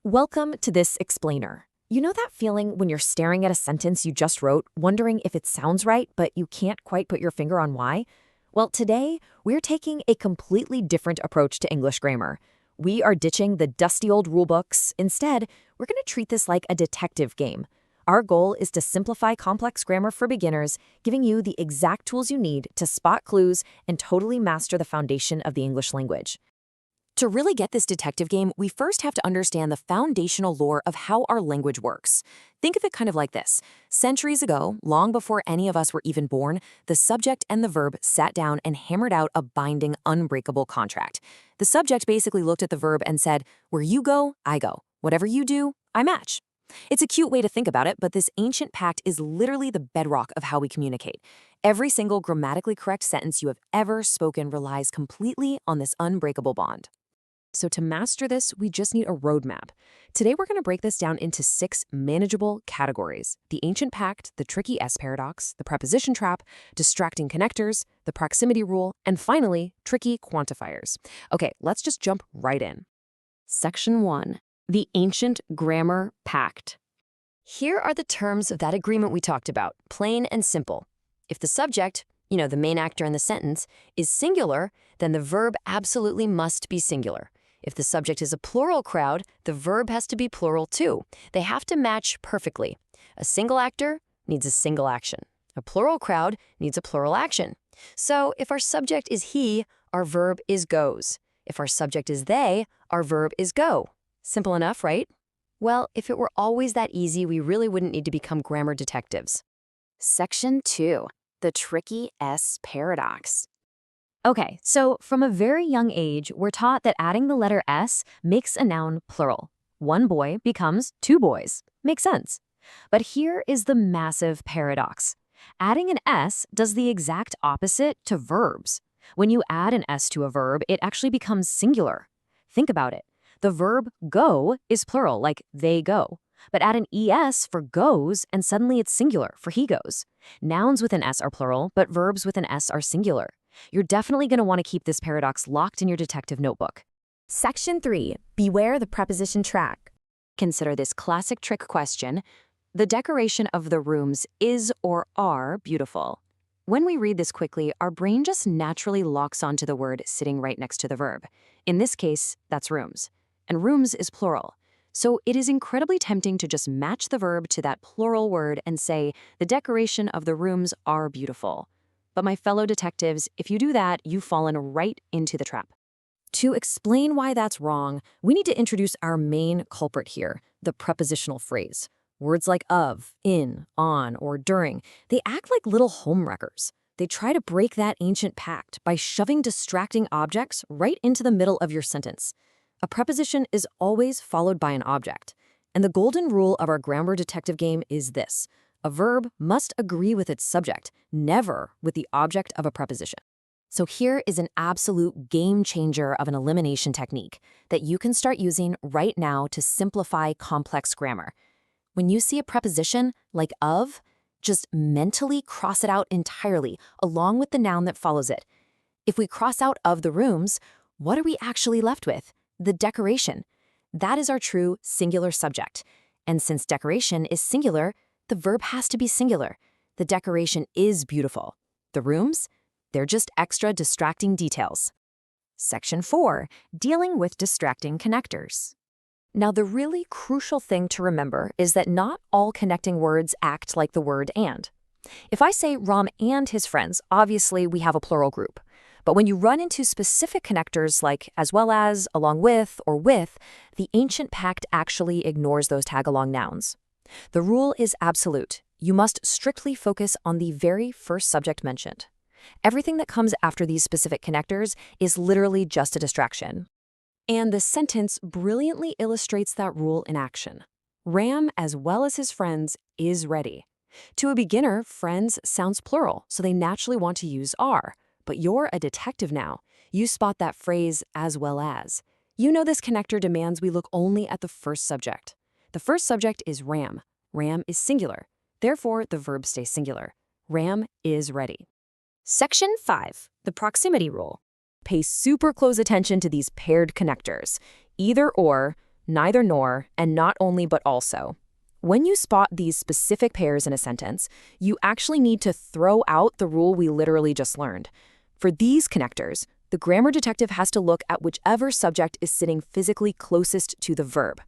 Welcome to this explainer. You know that feeling when you're staring at a sentence you just wrote, wondering if it sounds right, but you can't quite put your finger on why? Well, today, we're taking a completely different approach to English grammar. We are ditching the dusty old rulebooks. Instead, we're going to treat this like a detective game. Our goal is to simplify complex grammar for beginners, giving you the exact tools you need to spot clues and totally master the foundation of the English language. To really get this detective game, we first have to understand the foundational lore of how our language works. Think of it kind of like this. Centuries ago, long before any of us were even born, the subject and the verb sat down and hammered out a binding, unbreakable contract. The subject basically looked at the verb and said, "Where you go, I go. Whatever you do, I match." It's a cute way to think about it, but this ancient pact is literally the bedrock of how we communicate. Every single grammatically correct sentence you have ever spoken relies completely on this unbreakable bond. So to master this, we just need a roadmap. Today, we're going to break this down into 6 manageable categories: the ancient pact, the tricky S paradox, the preposition trap, distracting connectors, the proximity rule, and finally, tricky quantifiers. Okay, let's just jump right in. Section 1, the ancient grammar pact. Here are the terms of that agreement we talked about, plain and simple. If the subject, the main actor in the sentence, is singular, then the verb absolutely must be singular. If the subject is a plural crowd, the verb has to be plural too. They have to match perfectly. A single actor needs a single action. A plural crowd needs a plural action. So if our subject is he, our verb is goes. If our subject is they, our verb is go. Simple enough, right? Well, if it were always that easy, we really wouldn't need to become grammar detectives. Section 2, the tricky S paradox. Okay, so from a very young age, we're taught that adding the letter S makes a noun plural. One boy becomes 2 boys. Makes sense. But here is the massive paradox. Adding an S does the exact opposite to verbs. When you add an S to a verb, it actually becomes singular. Think about it. The verb go is plural, like they go. But add an ES for goes, and suddenly it's singular, for he goes. Nouns with an S are plural, but verbs with an S are singular. You're definitely going to want to keep this paradox locked in your detective notebook. Section 3, beware the preposition trap. Consider this classic trick question. The decoration of the rooms is or are beautiful. When we read this quickly, our brain just naturally locks onto the word sitting right next to the verb. In this case, that's rooms. And rooms is plural. So it is incredibly tempting to just match the verb to that plural word and say, the decoration of the rooms are beautiful. But my fellow detectives, if you do that, you've fallen right into the trap. To explain why that's wrong, we need to introduce our main culprit here, the prepositional phrase. Words like of, in, on, or during, they act like little homewreckers. They try to break that ancient pact by shoving distracting objects right into the middle of your sentence. A preposition is always followed by an object. And the golden rule of our grammar detective game is this: a verb must agree with its subject, never with the object of a preposition. So here is an absolute game changer of an elimination technique that you can start using right now to simplify complex grammar. When you see a preposition like of, just mentally cross it out entirely, along with the noun that follows it. If we cross out of the rooms, what are we actually left with? The decoration. That is our true singular subject. And since decoration is singular, the verb has to be singular. The decoration is beautiful. The rooms? They're just extra distracting details. Section 4, dealing with distracting connectors. Now, the really crucial thing to remember is that not all connecting words act like the word and. If I say Ram and his friends, obviously we have a plural group. But when you run into specific connectors like as well as, along with, or with, the ancient pact actually ignores those tag-along nouns. The rule is absolute. You must strictly focus on the very first subject mentioned. Everything that comes after these specific connectors is literally just a distraction. And the sentence brilliantly illustrates that rule in action. Ram, as well as his friends, is ready. To a beginner, friends sounds plural, so they naturally want to use are. But you're a detective now. You spot that phrase, as well as. You know this connector demands we look only at the first subject. The first subject is Ram. Ram is singular. Therefore, the verb stays singular. Ram is ready. Section 5, the proximity rule. Pay super close attention to these paired connectors. Either or, neither nor, and not only but also. When you spot these specific pairs in a sentence, you actually need to throw out the rule we literally just learned. For these connectors, the grammar detective has to look at whichever subject is sitting physically closest to the verb.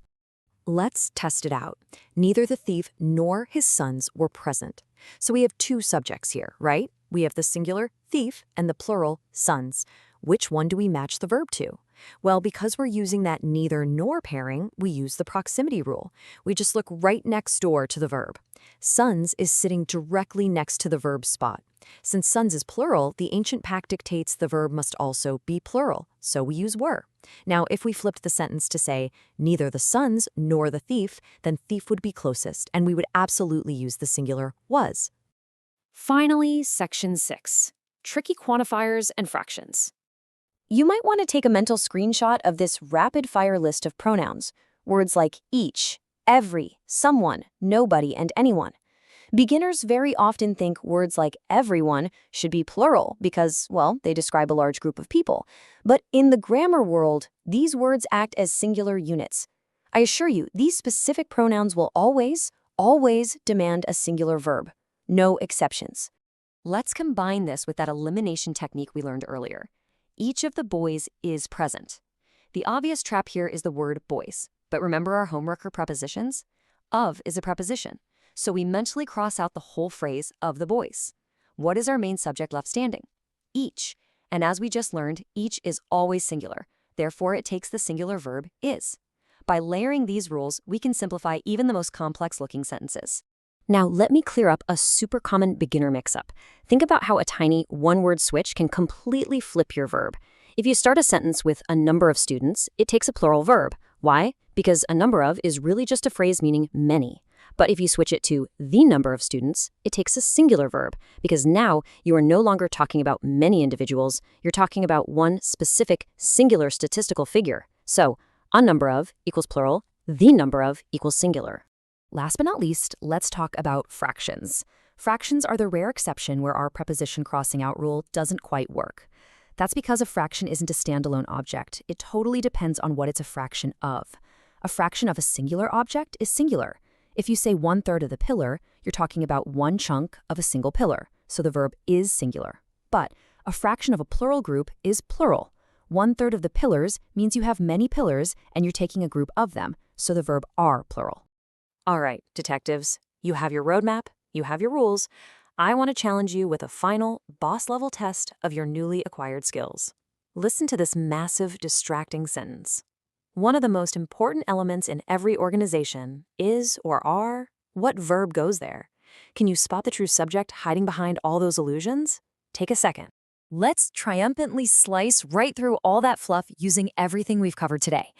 Let's test it out. Neither the thief nor his sons were present. So we have two subjects here, right? We have the singular thief and the plural sons. Which one do we match the verb to? Well, because we're using that neither nor pairing, we use the proximity rule. We just look right next door to the verb. Sons is sitting directly next to the verb spot. Since sons is plural, the ancient pact dictates the verb must also be plural, so we use were. Now, if we flipped the sentence to say, neither the sons nor the thief, then thief would be closest, and we would absolutely use the singular was. Finally, section 6, tricky quantifiers and fractions. You might want to take a mental screenshot of this rapid-fire list of pronouns, words like each, every, someone, nobody, and anyone. Beginners very often think words like everyone should be plural because, well, they describe a large group of people. But in the grammar world, these words act as singular units. I assure you, these specific pronouns will always demand a singular verb. No exceptions. Let's combine this with that elimination technique we learned earlier. Each of the boys is present. The obvious trap here is the word boys. But remember our homework or prepositions? Of is a preposition. So we mentally cross out the whole phrase of the boys. What is our main subject left standing? Each. And as we just learned, each is always singular. Therefore, it takes the singular verb is. By layering these rules, we can simplify even the most complex-looking sentences. Now, let me clear up a super common beginner mix-up. Think about how a tiny one-word switch can completely flip your verb. If you start a sentence with a number of students, it takes a plural verb. Why? Because a number of is really just a phrase meaning many. But if you switch it to the number of students, it takes a singular verb, because now you are no longer talking about many individuals, you're talking about one specific singular statistical figure. So, a number of equals plural, the number of equals singular. Last but not least, let's talk about fractions. Fractions are the rare exception where our preposition crossing out rule doesn't quite work. That's because a fraction isn't a standalone object. It totally depends on what it's a fraction of. A fraction of a singular object is singular. If you say 1/3 of the pillar, you're talking about one chunk of a single pillar, so the verb is singular. But a fraction of a plural group is plural. 1/3 of the pillars means you have many pillars and you're taking a group of them, so the verb are plural. All right, detectives, you have your roadmap, you have your rules. I want to challenge you with a final, boss-level test of your newly acquired skills. Listen to this massive, distracting sentence. One of the most important elements in every organization is or are what verb goes there. Can you spot the true subject hiding behind all those illusions? Take a second. Let's triumphantly slice right through all that fluff using everything we've covered today.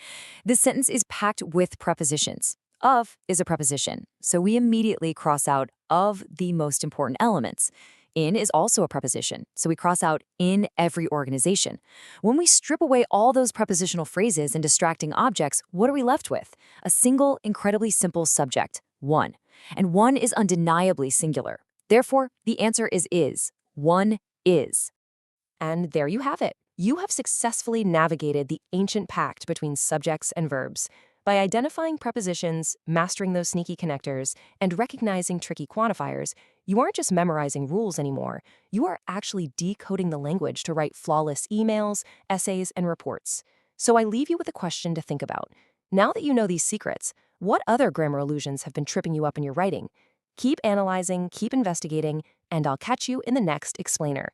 This sentence is packed with prepositions. Of is a preposition, so we immediately cross out of the most important elements. In is also a preposition, so we cross out in every organization. When we strip away all those prepositional phrases and distracting objects, what are we left with? A single, incredibly simple subject, one. And one is undeniably singular. Therefore, the answer is. One is. And there you have it. You have successfully navigated the ancient pact between subjects and verbs. By identifying prepositions, mastering those sneaky connectors, and recognizing tricky quantifiers, you aren't just memorizing rules anymore. You are actually decoding the language to write flawless emails, essays, and reports. So I leave you with a question to think about. Now that you know these secrets, what other grammar illusions have been tripping you up in your writing? Keep analyzing, keep investigating, and I'll catch you in the next explainer.